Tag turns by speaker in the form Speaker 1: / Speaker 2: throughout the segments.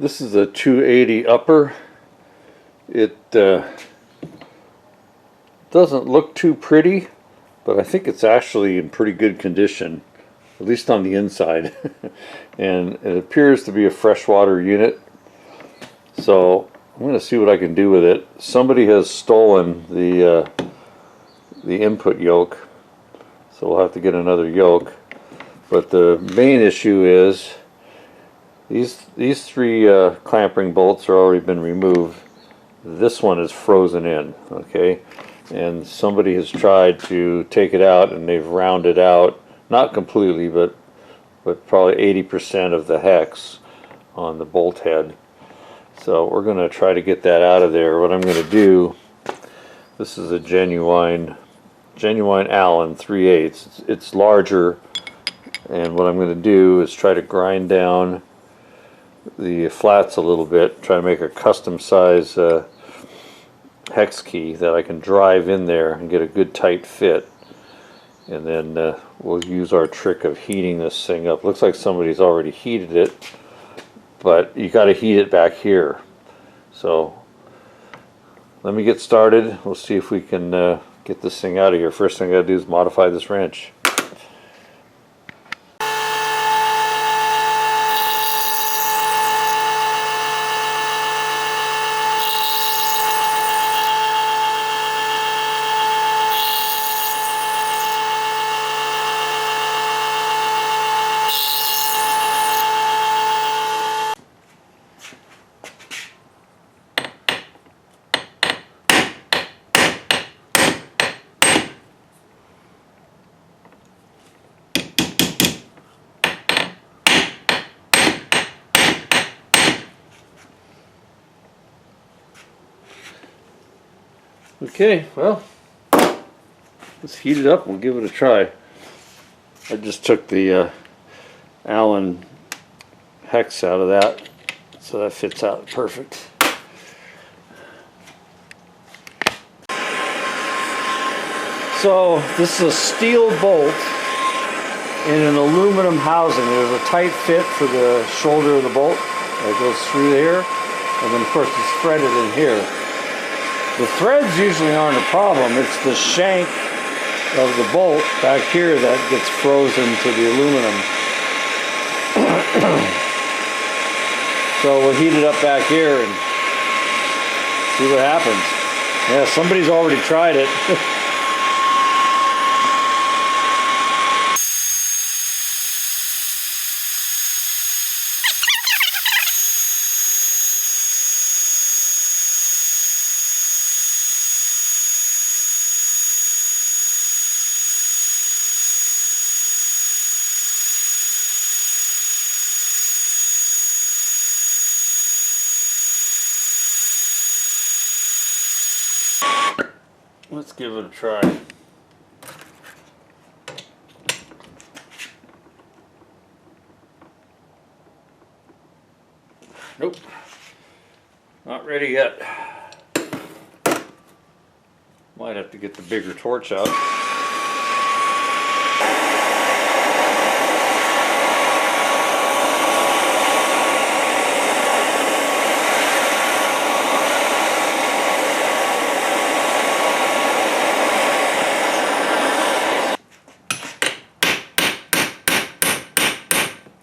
Speaker 1: This is a 280 upper. It doesn't look too pretty, but I think it's actually in pretty good condition, at least on the inside. And it appears to be a freshwater unit. So I'm going to see what I can do with it. Somebody has stolen the input yoke, so we'll have to get another yoke. But the main issue is these three clamp ring bolts are already been removed. This one is frozen in, okay? And somebody has tried to take it out, and they've rounded out, not completely, but probably 80% of the hex on the bolt head. So we're going to try to get that out of there. What I'm going to do, this is a genuine Allen 3/8. It's larger, and what I'm going to do is try to grind down the flats a little bit, try to make a custom size hex key that I can drive in there and get a good tight fit. And then we'll use our trick of heating this thing up. Looks like somebody's already heated it, but you got to heat it back here. So let me get started. We'll see if we can get this thing out of here. First thing I got to do is modify this wrench. Okay, well, let's heat it up and we'll give it a try. I just took the Allen hex out of that, so that fits out perfect. So this is a steel bolt in an aluminum housing. There's a tight fit for the shoulder of the bolt that goes through there, and then of course it's threaded in here. The threads usually aren't a problem. It's the shank of the bolt back here that gets frozen to the aluminum. So we'll heat it up back here and see what happens. Yeah, somebody's already tried it. Let's give it a try. Nope, not ready yet. Might have to get the bigger torch out.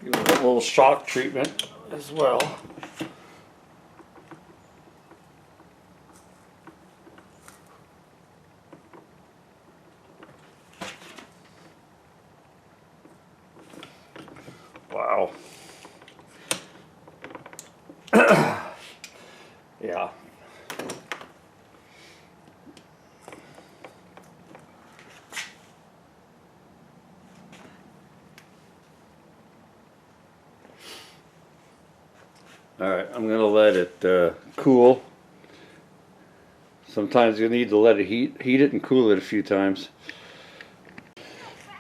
Speaker 1: A little shock treatment as well. Wow. Yeah. Alright, I'm going to let it cool. Sometimes you need to let it heat it and cool it a few times.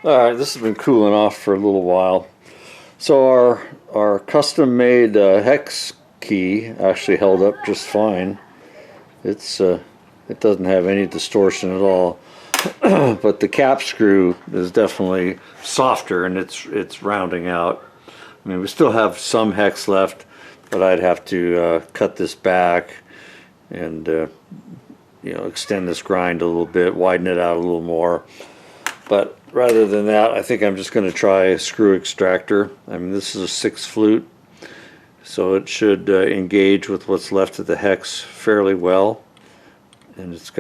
Speaker 1: Alright, this has been cooling off for a little while. So our custom made hex key actually held up just fine. It doesn't have any distortion at all. But the cap screw is definitely softer and it's rounding out. I mean, we still have some hex left. but I'd have to cut this back and you know, extend this grind a little bit, widen it out a little more. But rather than that, I think I'm just going to try a screw extractor. I mean, this is a 6 flute, so it should engage with what's left of the hex fairly well. And it's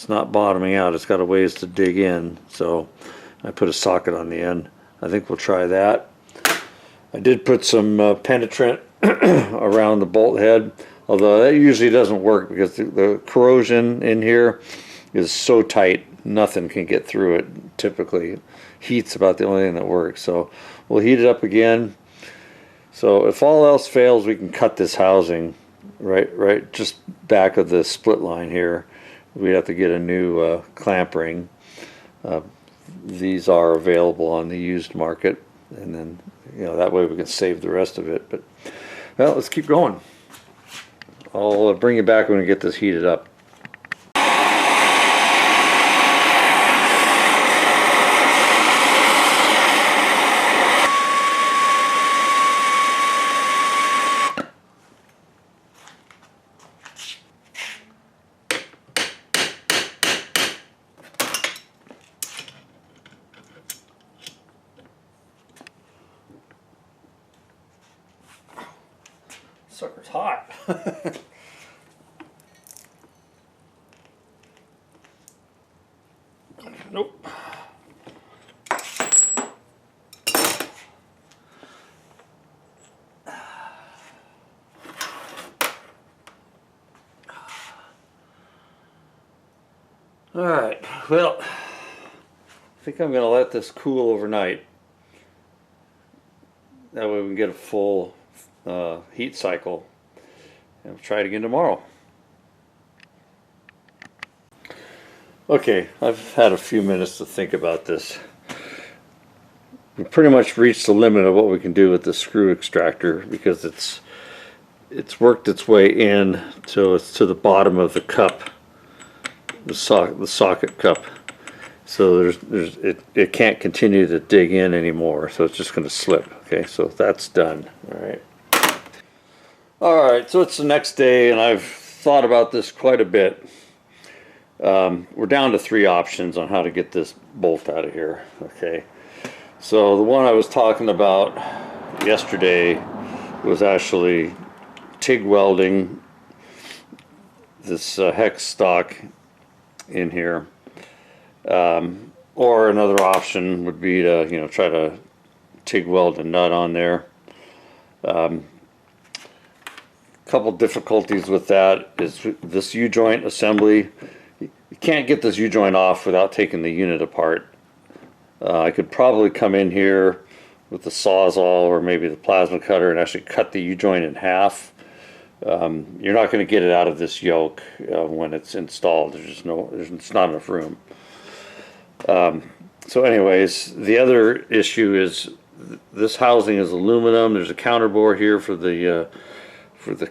Speaker 1: not bottoming out, it's got a ways to dig in, so I put a socket on the end. I think we'll try that. I did put some penetrant around the bolt head, although that usually doesn't work because the corrosion in here is so tight nothing can get through it. Typically heat's about the only thing that works, so we'll heat it up again. So if all else fails, we can cut this housing right just back of the split line here. We'd have to get a new clamp ring. These are available on the used market, and then, you know, that way we can save the rest of it. But well, let's keep going. I'll bring you back when we get this heated up. Sucker's hot. Nope. All right, well, I think I'm going to let this cool overnight. That way we can get a full heat cycle, and we'll try it again tomorrow. Okay, I've had a few minutes to think about this. We've pretty much reached the limit of what we can do with the screw extractor, because it's worked its way in till it's to the bottom of the cup, the socket cup. So it can't continue to dig in anymore, so it's just going to slip. Okay, so that's done. All right, so it's the next day, and I've thought about this quite a bit. We're down to 3 options on how to get this bolt out of here. Okay, so the one I was talking about yesterday was actually TIG welding this hex stock in here. Or another option would be to, you know, try to TIG weld a nut on there. Couple difficulties with that is this U-joint assembly. You can't get this U-joint off without taking the unit apart. I could probably come in here with the Sawzall or maybe the plasma cutter and actually cut the U-joint in half. You're not going to get it out of this yoke when it's installed. There's not enough room. So anyways, the other issue is this housing is aluminum. There's a counterbore here for the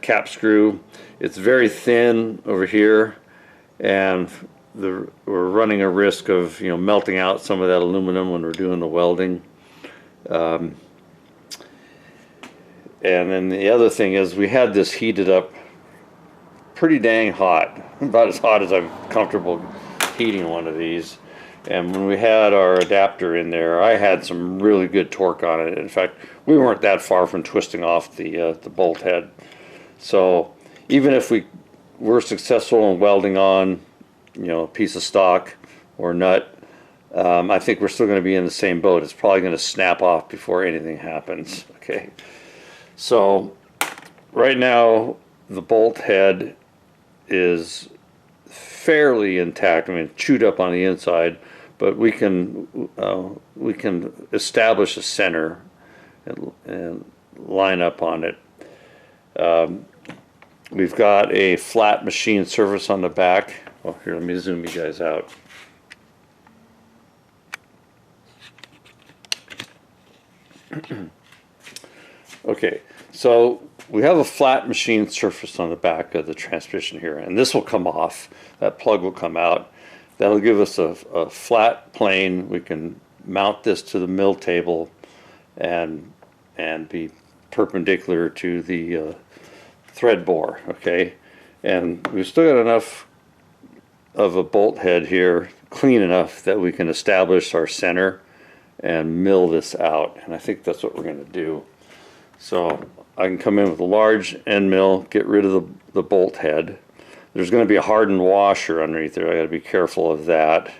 Speaker 1: cap screw. It's very thin over here, and we're running a risk of, you know, melting out some of that aluminum when we're doing the welding. And then the other thing is we had this heated up pretty dang hot, about as hot as I'm comfortable heating one of these. And when we had our adapter in there, I had some really good torque on it. In fact, we weren't that far from twisting off the bolt head. So even if we were successful in welding on, you know, a piece of stock or nut, I think we're still going to be in the same boat. It's probably going to snap off before anything happens. Okay, so right now the bolt head is fairly intact. I mean, chewed up on the inside, but we can establish a center and line up on it. We've got a flat machine surface on the back. Oh, here, let me zoom you guys out. Okay, so we have a flat machine surface on the back of the transmission here, and this will come off. That plug will come out. That'll give us a flat plane. We can mount this to the mill table and be perpendicular to the thread bore, okay? And we've still got enough of a bolt head here, clean enough that we can establish our center and mill this out. And I think that's what we're going to do. So I can come in with a large end mill, get rid of the bolt head. There's going to be a hardened washer underneath there. I got to be careful of that.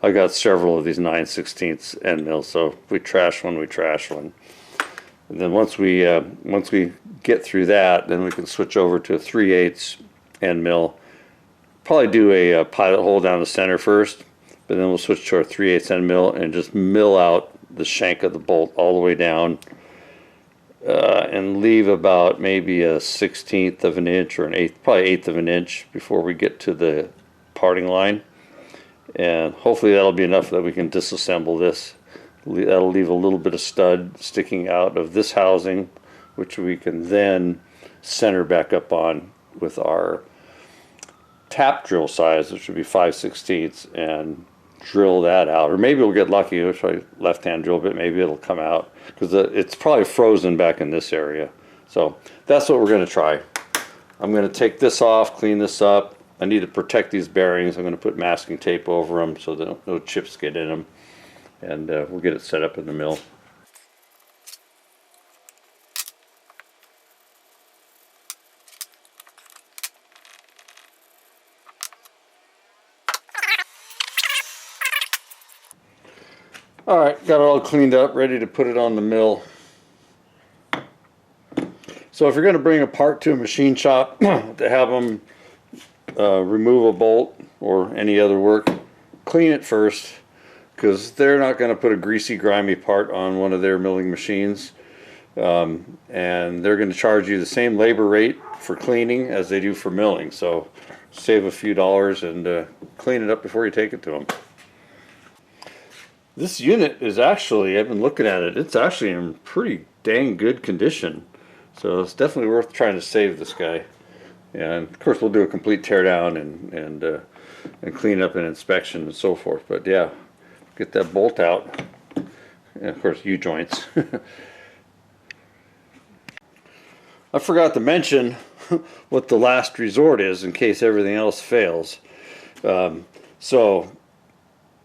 Speaker 1: I got several of these 9/16 end mills, so if we trash one, we trash one. And then once we get through that, then we can switch over to a 3/8 end mill. Probably do a pilot hole down the center first, but then we'll switch to our 3/8 end mill and just mill out the shank of the bolt all the way down, and leave about maybe a 1/16 of an inch or an eighth, probably 1/8 of an inch before we get to the parting line. And hopefully that'll be enough that we can disassemble this. That'll leave a little bit of stud sticking out of this housing, which we can then center back up on with our tap drill size, which would be 5/16, and drill that out. Or maybe we'll get lucky. We'll try left-hand drill bit. Maybe it'll come out because it's probably frozen back in this area. So that's what we're going to try. I'm going to take this off, clean this up. I need to protect these bearings. I'm going to put masking tape over them so that no chips get in them. And we'll get it set up in the mill. Alright, got it all cleaned up, ready to put it on the mill. So if you're going to bring a part to a machine shop to have them remove a bolt or any other work, clean it first, because they're not going to put a greasy, grimy part on one of their milling machines. And they're going to charge you the same labor rate for cleaning as they do for milling. So save a few dollars and clean it up before you take it to them. This unit is actually, I've been looking at it, it's actually in pretty dang good condition. So it's definitely worth trying to save this guy. And of course we'll do a complete tear down and clean up and inspection and so forth. But yeah, get that bolt out. And of course U-joints. I forgot to mention what the last resort is in case everything else fails. So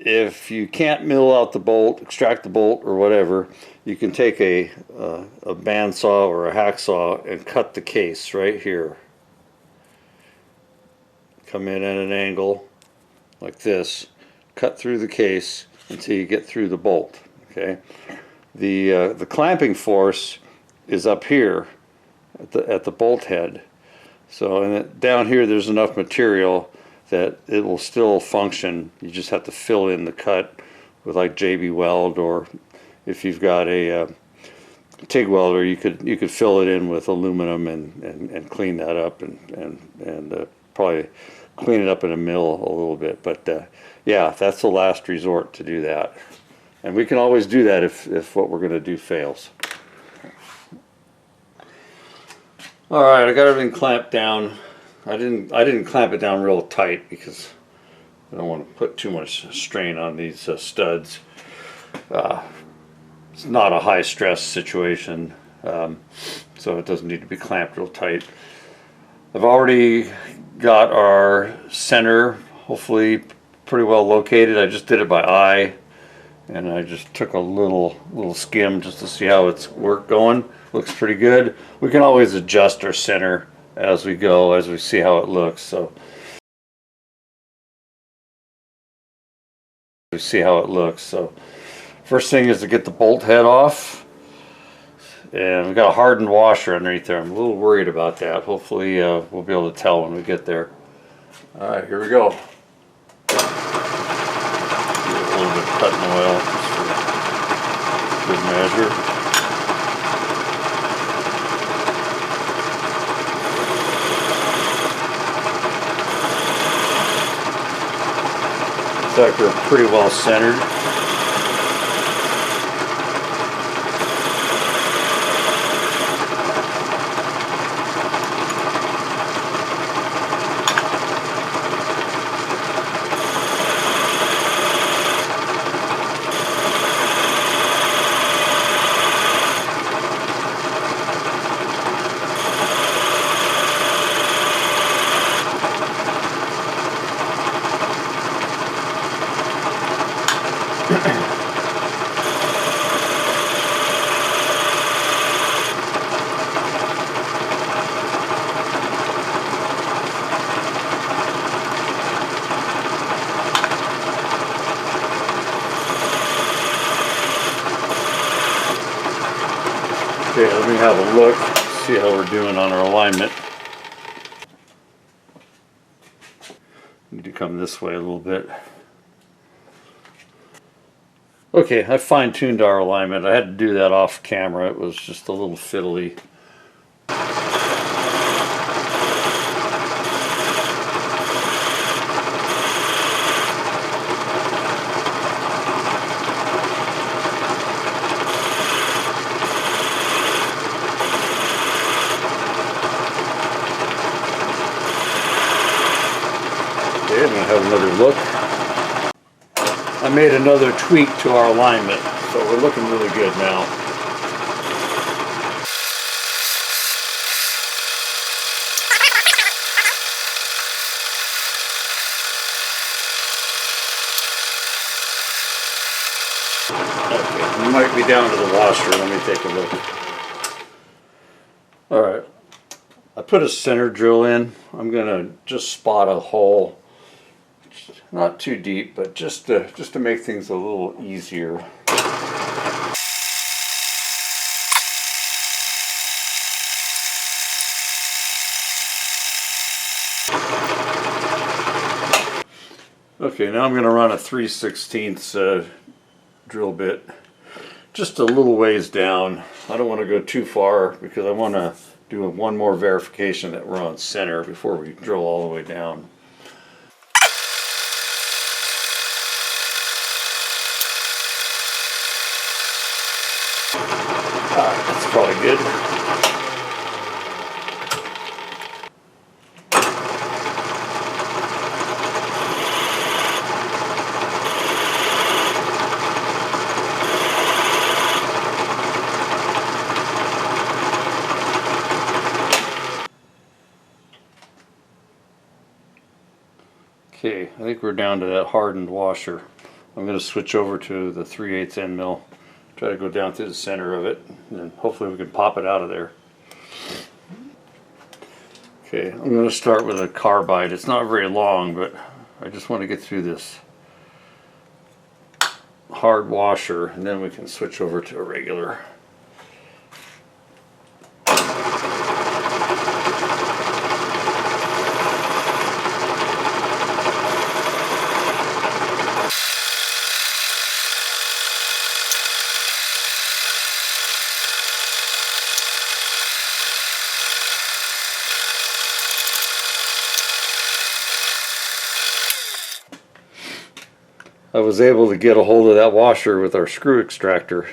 Speaker 1: if you can't mill out the bolt, extract the bolt or whatever, you can take a bandsaw or a hacksaw and cut the case right here. Come in at an angle like this, cut through the case until you get through the bolt. Okay, the clamping force is up here at the bolt head. So and down here there's enough material that it will still function. You just have to fill in the cut with like JB Weld, or if you've got a TIG welder, you could fill it in with aluminum and clean that up and probably clean it up in a mill a little bit. But yeah, that's the last resort to do that. And we can always do that if what we're going to do fails. All right, I got everything clamped down. I didn't clamp it down real tight because I don't want to put too much strain on these studs. It's not a high stress situation, so it doesn't need to be clamped real tight. I've already got our center hopefully pretty well located. I just did it by eye, and I just took a little skim just to see how it's going. Looks pretty good. We can always adjust our center as we go, as we see how it looks. So first thing is to get the bolt head off, and we've got a hardened washer underneath there. I'm a little worried about that. Hopefully we'll be able to tell when we get there. All right, here we go. Give it a little bit of cutting oil just for good measure. Looks like we're pretty well centered. Okay, let me have a look, see how we're doing on our alignment. Need to come this way a little bit. Okay, I fine-tuned our alignment. I had to do that off camera. It was just a little fiddly. Okay, I'm going to have another look. I made another tweak to our alignment, so we're looking really good now. Okay, we might be down to the washer. Let me take a look. Alright, I put a center drill in. I'm going to just spot a hole. Not too deep, but just to make things a little easier. Okay, now I'm going to run a 3/16 drill bit just a little ways down. I don't want to go too far because I want to do one more verification that we're on center before we drill all the way down. That's probably good. Okay, I think we're down to that hardened washer. I'm going to switch over to the 3/8 end mill. Try to go down through the center of it, and hopefully we can pop it out of there. Okay, I'm going to start with a carbide. It's not very long, but I just want to get through this hard washer, and then we can switch over to a regular. I was able to get a hold of that washer with our screw extractor,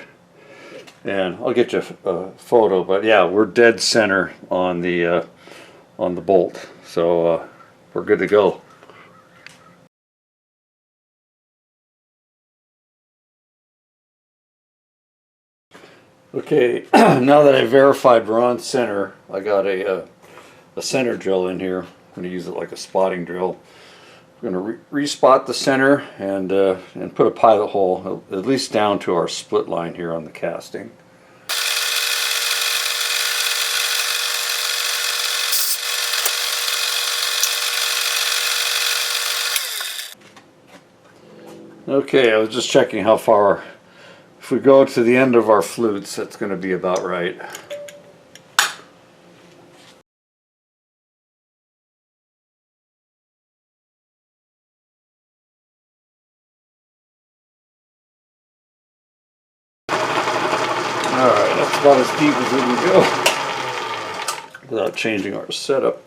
Speaker 1: and I'll get you a photo, but yeah, we're dead center on the bolt, so we're good to go. Okay, now that I verified we're on center, I got a center drill in here. I'm going to use it like a spotting drill. I'm going to re-spot the center and put a pilot hole at least down to our split line here on the casting. Okay, I was just checking how far. If we go to the end of our flutes, that's going to be about right. Alright, that's about as deep as we can go without changing our setup.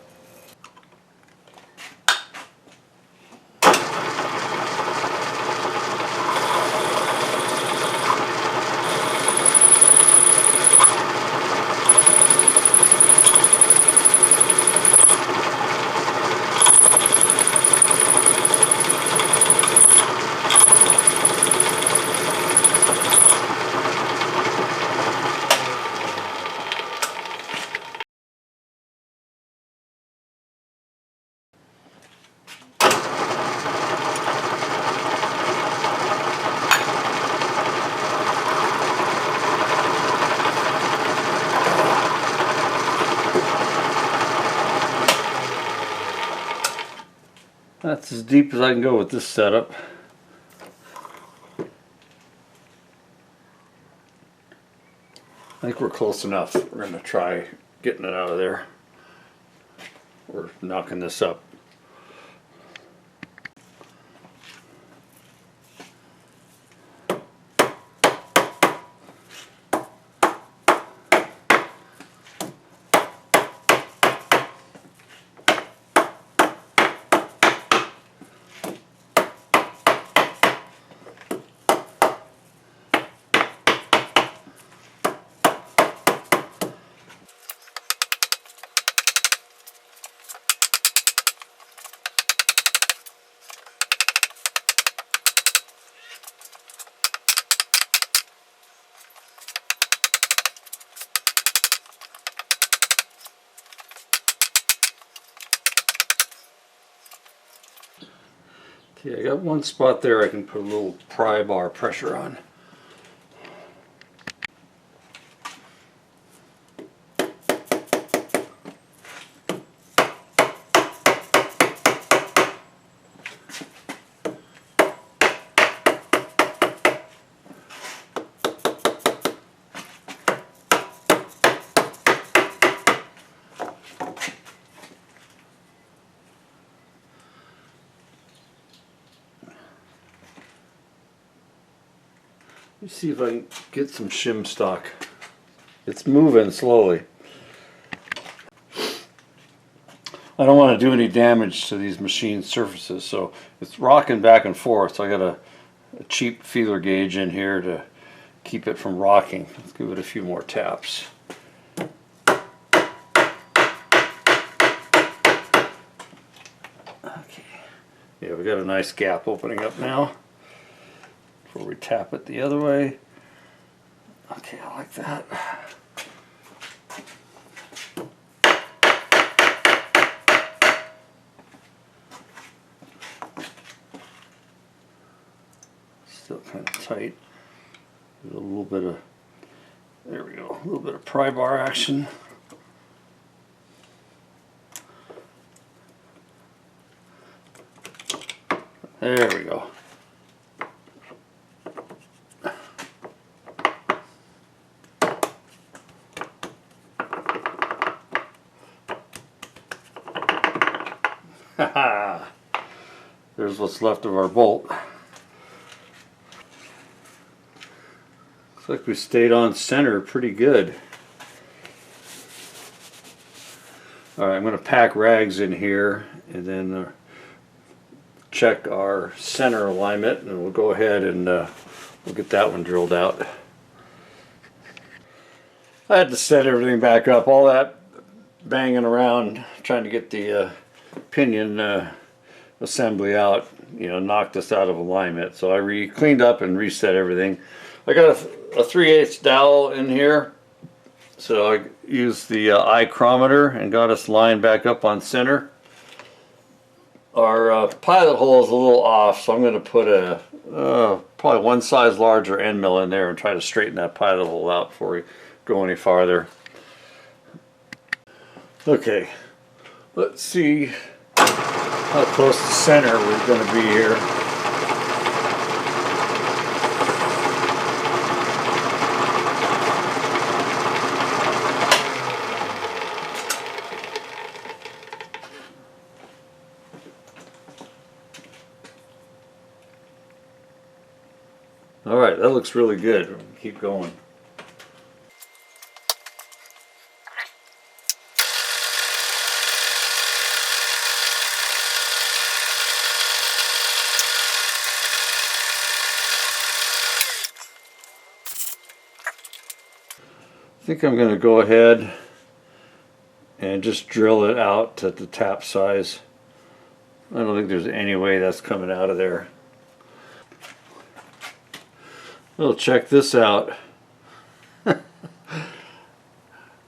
Speaker 1: That's as deep as I can go with this setup. I think we're close enough. We're going to try getting it out of there. We're knocking this up. Okay, I got one spot there I can put a little pry bar pressure on. Let me see if I can get some shim stock. It's moving slowly. I don't want to do any damage to these machine surfaces, so it's rocking back and forth. So I got a cheap feeler gauge in here to keep it from rocking. Let's give it a few more taps. Okay. Yeah, we got a nice gap opening up now. Before we tap it the other way. Okay, I like that. Still kind of tight. There's a little bit of, there we go, a little bit of pry bar action. There we go. There's what's left of our bolt. Looks like we stayed on center pretty good. Alright, I'm going to pack rags in here and then check our center alignment, and we'll go ahead and we'll get that one drilled out. I had to set everything back up. All that banging around trying to get the pinion assembly out, you know, knocked us out of alignment. So I cleaned up and reset everything. I got a 3/8 dowel in here, so I used the eye chronometer and got us lined back up on center. Our pilot hole is a little off, so I'm going to put a probably one size larger end mill in there and try to straighten that pilot hole out before we go any farther. Okay, let's see how close to center we're going to be here. All right, that looks really good. Keep going. I think I'm going to go ahead and just drill it out at the tap size. I don't think there's any way that's coming out of there. Well, check this out.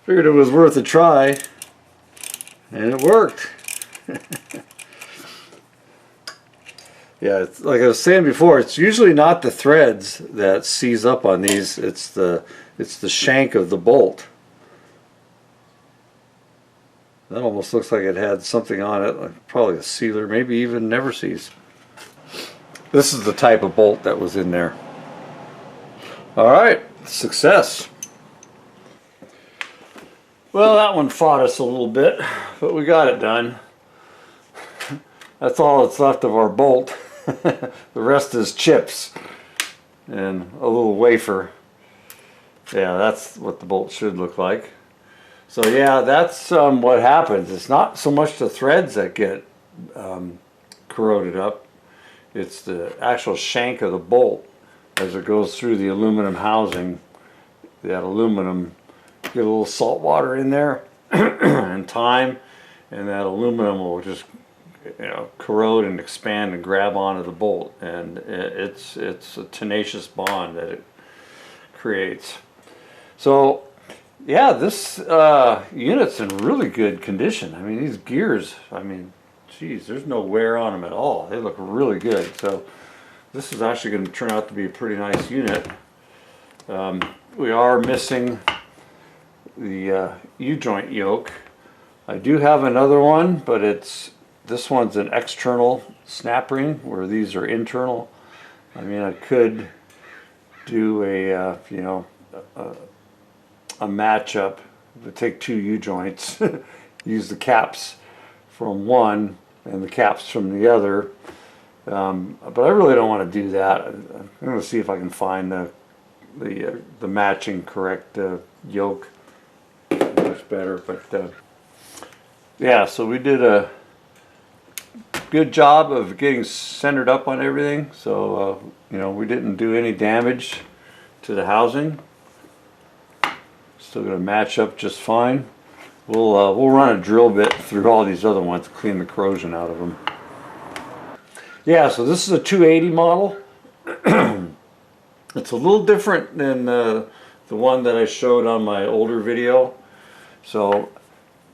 Speaker 1: Figured it was worth a try, and it worked. Yeah, it's, like I was saying before, it's usually not the threads that seize up on these. It's the shank of the bolt. That almost looks like it had something on it, like probably a sealer, maybe even never seize. This is the type of bolt that was in there. All right, success. Well, that one fought us a little bit, but we got it done. That's all that's left of our bolt. The rest is chips and a little wafer. Yeah, that's what the bolt should look like. So yeah, that's what happens. It's not so much the threads that get corroded up. It's the actual shank of the bolt as it goes through the aluminum housing. That aluminum, get a little salt water in there and time, and that aluminum will just, you know, corrode and expand and grab onto the bolt, and it's a tenacious bond that it creates. So yeah, this unit's in really good condition. I mean, these gears, I mean, geez, there's no wear on them at all. They look really good. So this is actually going to turn out to be a pretty nice unit. We are missing the U-joint yoke. I do have another one, but this one's an external snap ring, where these are internal. I mean, I could do a you know, a matchup. Take two U-joints, use the caps from one and the caps from the other. But I really don't want to do that. I'm going to see if I can find the matching correct yoke. Much better, but yeah. So we did a good job of getting centered up on everything. So you know, we didn't do any damage to the housing. Still going to match up just fine. We'll run a drill bit through all these other ones to clean the corrosion out of them. Yeah, so this is a 280 model. It's a little different than the one that I showed on my older video. So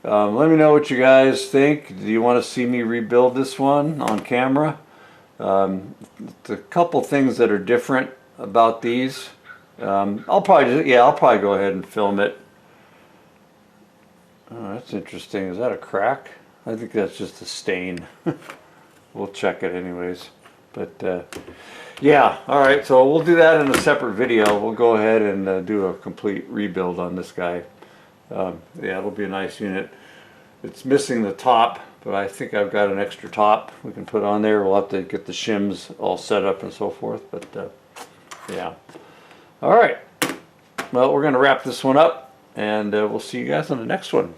Speaker 1: let me know what you guys think. Do you want to see me rebuild this one on camera? A couple things that are different about these. I'll probably go ahead and film it. Oh, that's interesting. Is that a crack? I think that's just a stain. We'll check it anyways. But yeah, all right, so we'll do that in a separate video. We'll go ahead and do a complete rebuild on this guy. Yeah, it'll be a nice unit. It's missing the top, but I think I've got an extra top we can put on there. We'll have to get the shims all set up and so forth, but yeah. All right, well, we're going to wrap this one up, and we'll see you guys on the next one.